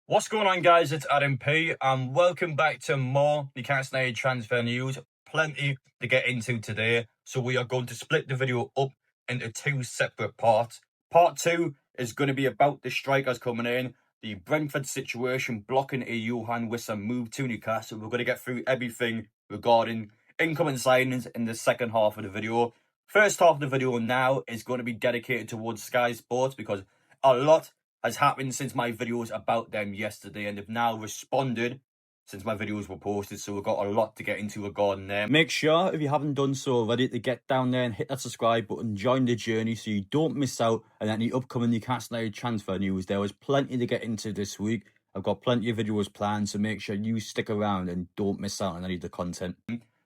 What's going on, guys? It's Adam P, and welcome back to more Newcastle United transfer news. Plenty to get into today, so we are going to split the video up into two separate parts. Part two is going to be about the strikers coming in, the Brentford situation blocking a Johan Wissa move to Newcastle. We're going to get through everything regarding incoming signings in the second half of the video. First half of the video now is going to be dedicated towards Sky Sports because a lot has happened since my videos about them yesterday, and they've now responded since my videos were posted, so we've got a lot to get into regarding them. Make sure, if you haven't done so already, to get down there and hit that subscribe button, join the journey so you don't miss out on any upcoming Newcastle United transfer news. There was plenty to get into this week. I've got plenty of videos planned, so make sure you stick around and don't miss out on any of the content.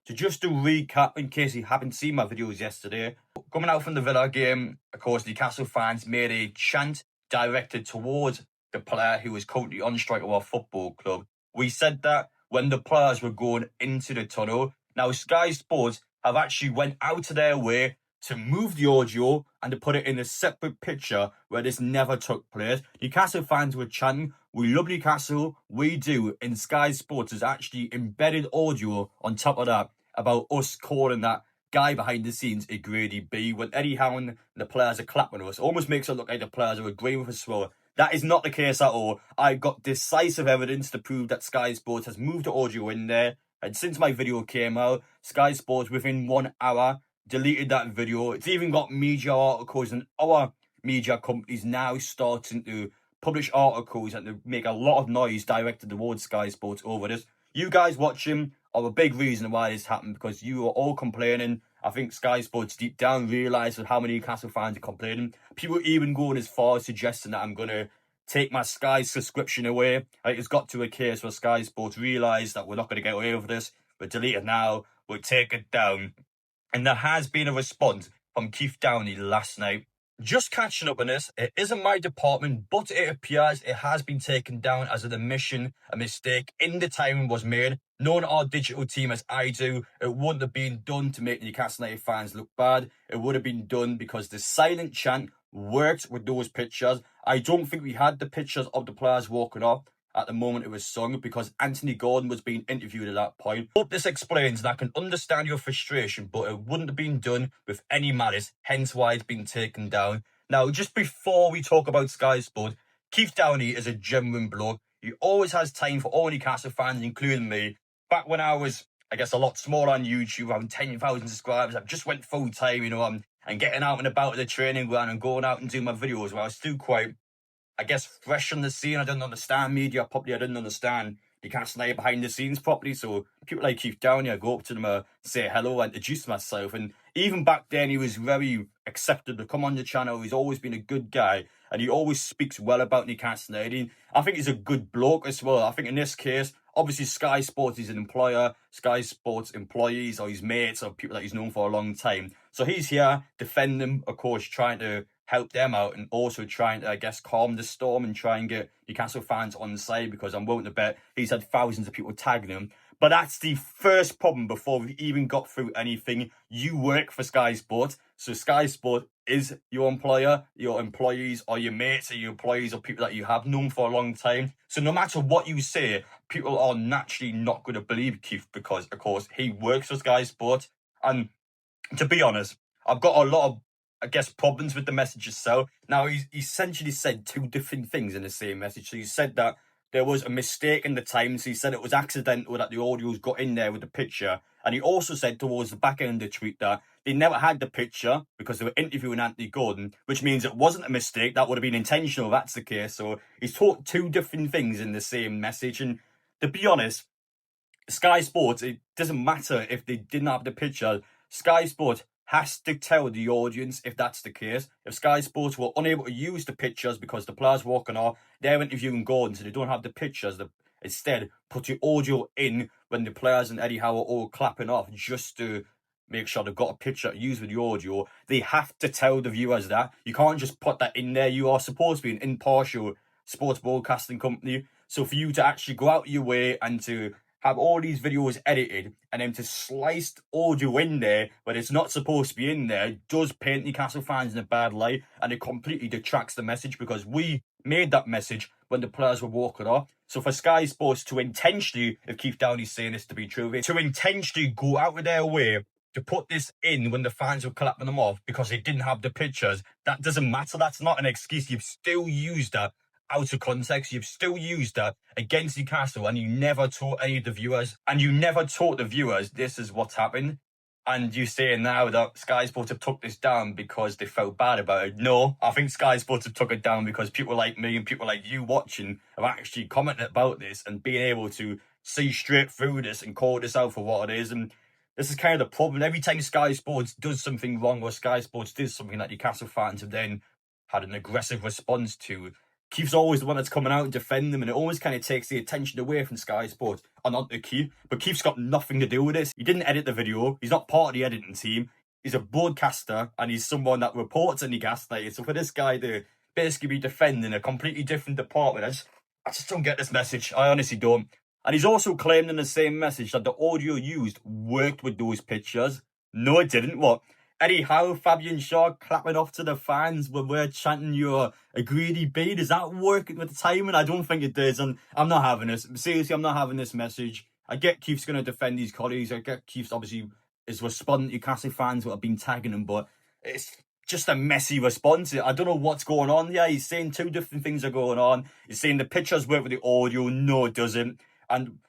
So just to recap, in case you haven't seen my videos yesterday, coming out from the Villa game, of course, Newcastle fans made a chant directed towards the player who is currently on strike at our football club. We said that when the players were going into the tunnel. Now, Sky Sports have actually went out of their way to move the audio and to put it in a separate picture where this never took place. Newcastle fans were chanting, "We love Newcastle, we do," and Sky Sports has actually embedded audio on top of that about us calling that guy behind the scenes a Grady B. When Eddie Howe and the players are clapping us, almost makes it look like the players are agreeing with us. Well, that is not the case at all. I got decisive evidence to prove that Sky Sports has moved the audio in there, and since my video came out, Sky Sports within 1 hour deleted that video. It's even got media articles, and our media companies now starting to publish articles and to make a lot of noise directed towards Sky Sports over this. You guys watching are a big reason why this happened, because you are all complaining. I think Sky Sports deep down realised how many Newcastle fans are complaining. People even going as far as suggesting that I'm going to take my Sky subscription away. It's got to a case where Sky Sports realised that we're not going to get away with this. We'll delete it now. We'll take it down. And there has been a response from Keith Downie last night. Just catching up on this, it isn't my department, but it appears it has been taken down as an omission, a mistake in the timing was made. Knowing our digital team as I do, it wouldn't have been done to make Newcastle United fans look bad. It would have been done because the silent chant worked with those pictures. I don't think we had the pictures of the players walking off at the moment it was sung, because Anthony Gordon was being interviewed at that point. Hope this explains, and I can understand your frustration, but it wouldn't have been done with any malice, hence why it's been taken down. Now, just before we talk about Sky Sport, Keith Downie is a genuine bloke. He always has time for all Newcastle fans, including me. Back when I was, I guess, a lot smaller on YouTube, having 10,000 subscribers, I just went full time, and getting out and about at the training ground and going out and doing my videos where I was still quite, I guess, fresh on the scene. I didn't understand media properly. I didn't understand Newcastle United behind the scenes properly. So people like Keith Downie, I go up to them, say hello, introduce myself. And even back then, he was very accepted to come on the channel. He's always been a good guy, and he always speaks well about Newcastle United. I think he's a good bloke as well. I think in this case, obviously Sky Sports is an employer. Sky Sports employees or his mates or people that he's known for a long time. So he's here defending them, of course, trying to help them out, and also trying to, I guess, calm the storm and try and get Newcastle fans on the side, because I'm willing to bet he's had thousands of people tagging him. But that's the first problem before we even got through anything. You work for Sky Sport, so Sky Sport is your employer. Your employees or your mates or your employees or people that you have known for a long time. So no matter what you say, people are naturally not going to believe Keith, because, of course, he works for Sky Sport. And to be honest, I've got a lot of, I guess, problems with the message itself. Now, he essentially said two different things in the same message. So he said that there was a mistake in the time. So he said it was accidental that the audios got in there with the picture. And he also said towards the back end of the tweet that they never had the picture because they were interviewing Anthony Gordon, which means it wasn't a mistake. That would have been intentional if that's the case. So he's taught two different things in the same message. And to be honest, Sky Sports, it doesn't matter if they didn't have the picture. Sky Sports has to tell the audience if that's the case. If Sky Sports were unable to use the pictures because the players walking off, they're interviewing Gordon, so they don't have the pictures. They instead put the audio in when the players and Eddie Howe are all clapping off, just to make sure they've got a picture to use with the audio. They have to tell the viewers that. You can't just put that in there. You are supposed to be an impartial sports broadcasting company. So for you to actually go out your way and to have all these videos edited and then to slice audio in there when it's not supposed to be in there, does paint Newcastle fans in a bad light, and it completely detracts the message, because we made that message when the players were walking off. So for Sky Sports to intentionally, if Keith Downie's saying this to be true, to intentionally go out of their way to put this in when the fans were clapping them off because they didn't have the pictures, that doesn't matter. That's not an excuse. You've still used that out of context. You've still used that against Newcastle, and you never taught any of the viewers. And you never taught the viewers this is what's happened. And you say now that Sky Sports have took this down because they felt bad about it. No, I think Sky Sports have took it down because people like me and people like you watching have actually commented about this and being able to see straight through this and call this out for what it is. And this is kind of the problem. Every time Sky Sports does something wrong or Sky Sports does something that Newcastle fans have then had an aggressive response to, Keith's always the one that's coming out and defending them, and it always kind of takes the attention away from Sky Sports and onto Keith. But Keith's got nothing to do with this. He didn't edit the video. He's not part of the editing team. He's a broadcaster, and he's someone that reports in Newcastle United. So for this guy to basically be defending a completely different department, I just don't get this message. I honestly don't. And he's also claimed in the same message that the audio used worked with those pictures. No, it didn't. What? Eddie Howe, Fabian Shaw clapping off to the fans when we're chanting you're a greedy bee. Does that work with the timing? I don't think it does, and I'm not having this. Seriously, I'm not having this message. I get Keith's going to defend his colleagues. I get Keith's obviously is responding to Newcastle fans who have been tagging him, but it's just a messy response. I don't know what's going on here. He's saying two different things are going on. He's saying the pictures work with the audio. No, it doesn't. And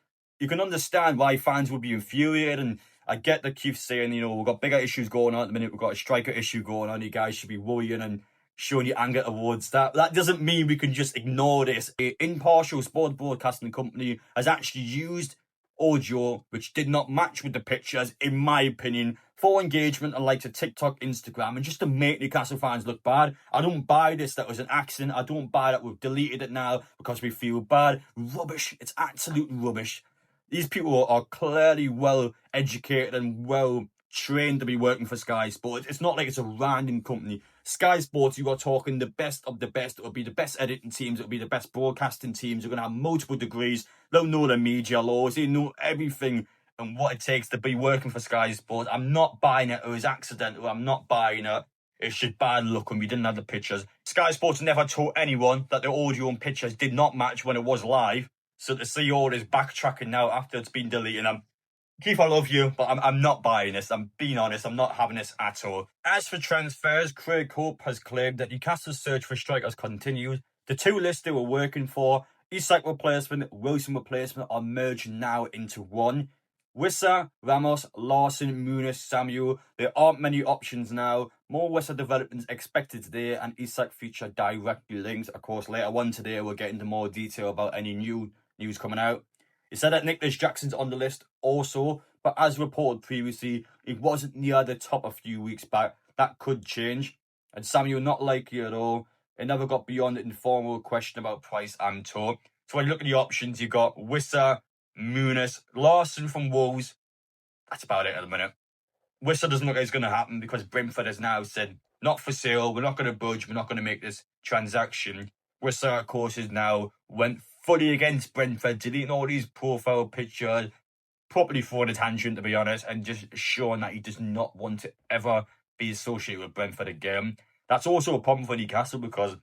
you can understand why fans would be infuriated, and I get that Keith's saying, you know, we've got bigger issues going on at the minute. We've got a striker issue going on. You guys should be worrying and showing your anger towards that. That doesn't mean we can just ignore this. An impartial sport broadcasting company has actually used audio which did not match with the pictures, in my opinion, for engagement and like to TikTok, Instagram, and just to make Newcastle fans look bad. I don't buy this that was an accident. I don't buy that we've deleted it now because we feel bad. Rubbish. It's absolute rubbish. These people are clearly well educated and well trained to be working for Sky Sports. It's not like it's a random company. Sky Sports, you are talking the best of the best. It'll be the best editing teams. It'll be the best broadcasting teams. They're going to have multiple degrees. They'll know the media laws. They know everything and what it takes to be working for Sky Sports. I'm not buying it. It was accidental. I'm not buying it. It's just bad luck when we didn't have the pictures. Sky Sports never told anyone that the audio and pictures did not match when it was live. So to see all this backtracking now after it's been deleted, Keith, I love you, but I'm not buying this. I'm being honest, I'm not having this at all. As for transfers, Craig Hope has claimed that Newcastle's search for strikers continues. The two lists they were working for, Isak replacement, Wilson replacement, are merged now into one. Wissa, Ramos, Larsen, Muniz, Samuel. There aren't many options now. More Wissa developments expected today, and Isak feature directly linked. Of course, later on today, we'll get into more detail about any new news coming out. He said that Nicholas Jackson's on the list also, but as reported previously, he wasn't near the top a few weeks back. That could change. And Samuel, not likely at all. It never got beyond an informal question about price, I'm told. So when you look at the options, you've got Wissa, Muniz, Larsen from Wolves. That's about it at the minute. Wissa doesn't look like it's going to happen because Brentford has now said, not for sale, we're not going to budge, we're not going to make this transaction. Wissa, of course, is now went fully against Brentford, deleting all these profile pictures, properly throwing a tangent, to be honest, and just showing that he does not want to ever be associated with Brentford again. That's also a problem for Newcastle because,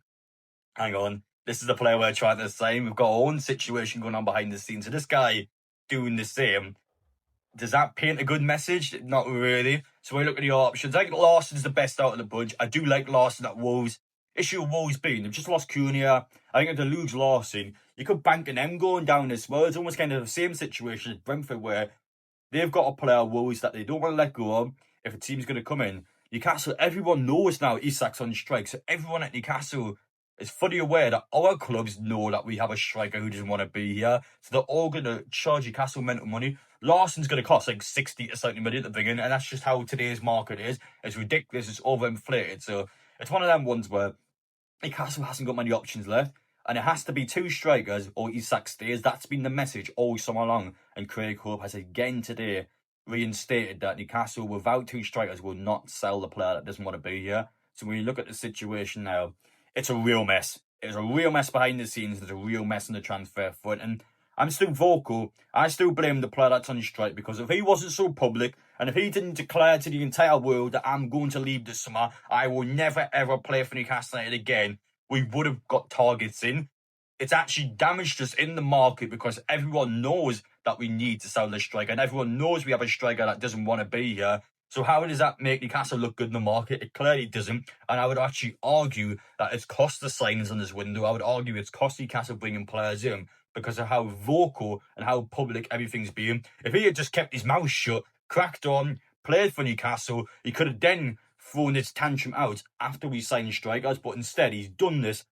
hang on, this is the player we're trying to sign. We've got our own situation going on behind the scenes. So this guy doing the same, does that paint a good message? Not really. So when we look at the options, I think Larsen's the best out of the bunch. I do like Larsen at Wolves. Issue of Wolves being, they've just lost Cunha. I think if they lose Larsen, you could bank on them going down as well. It's almost kind of the same situation as Brentford where they've got a player, Wolves, that they don't want to let go of if a team's going to come in. Newcastle, everyone knows now Isak's on strike. So everyone at Newcastle is fully aware that our clubs know that we have a striker who doesn't want to be here. So they're all going to charge Newcastle mental money. Larsen's going to cost like 60 to 70 million at the beginning, and that's just how today's market is. It's ridiculous. It's overinflated. So it's one of them ones where Newcastle hasn't got many options left, and it has to be two strikers or Isak stays. That's been the message all summer long, and Craig Hope has again today reinstated that Newcastle, without two strikers, will not sell the player that doesn't want to be here. So when you look at the situation now, it's a real mess. It's a real mess behind the scenes. There's a real mess in the transfer front, and I'm still vocal. I still blame the player that's on strike, because if he wasn't so public and if he didn't declare to the entire world that I'm going to leave this summer, I will never ever play for Newcastle United again, we would have got targets in. It's actually damaged us in the market because everyone knows that we need to sell this striker, and everyone knows we have a striker that doesn't want to be here. So how does that make Newcastle look good in the market? It clearly doesn't. And I would actually argue that it's cost the signings on this window. I would argue it's cost Newcastle bringing players in because of how vocal and how public everything's been. If he had just kept his mouth shut, cracked on, played for Newcastle, he could have then thrown this tantrum out after we signed strikers. But instead, he's done this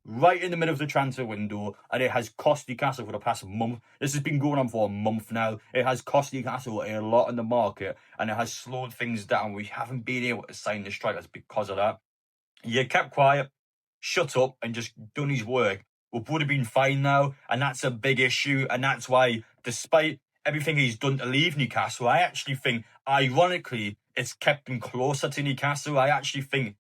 right in the middle of the transfer window, and it has cost Newcastle for the past month. This has been going on for a month now. It has cost Newcastle a lot in the market, and it has slowed things down. We haven't been able to sign the strikers because of that. You kept quiet, shut up, and just done his work. We would have been fine now, and that's a big issue. And that's why, despite everything he's done to leave Newcastle, I actually think, ironically, it's kept him closer to Newcastle. I actually think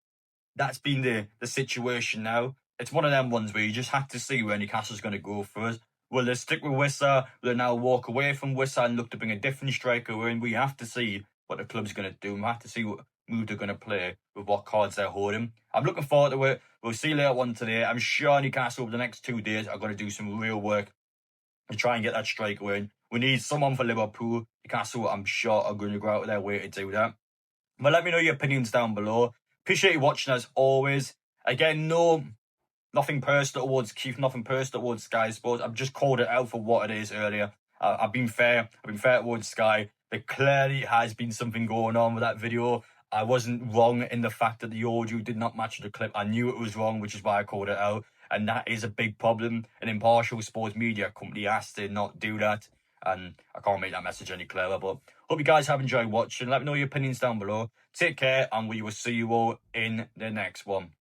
that's been the situation now. It's one of them ones where you just have to see where Newcastle's going to go first. Will they stick with Wissa? Will they now walk away from Wissa and look to bring a different striker in? We have to see what the club's going to do. We have to see what move they're going to play with what cards they're holding. I'm looking forward to it. We'll see later on today. I'm sure Newcastle over the next 2 days are going to do some real work to try and get that striker in. We need someone for Liverpool. Newcastle, I'm sure, are going to go out of their way to do that. But let me know your opinions down below. Appreciate you watching as always. Again, nothing personal towards Keith, nothing personal towards Sky Sports. I've just called it out for what it is earlier. I've been fair. I've been fair towards Sky. There clearly has been something going on with that video. I wasn't wrong in the fact that the audio did not match the clip. I knew it was wrong, which is why I called it out. And that is a big problem. An impartial sports media company has to not do that. And I can't make that message any clearer. But hope you guys have enjoyed watching. Let me know your opinions down below. Take care, and we will see you all in the next one.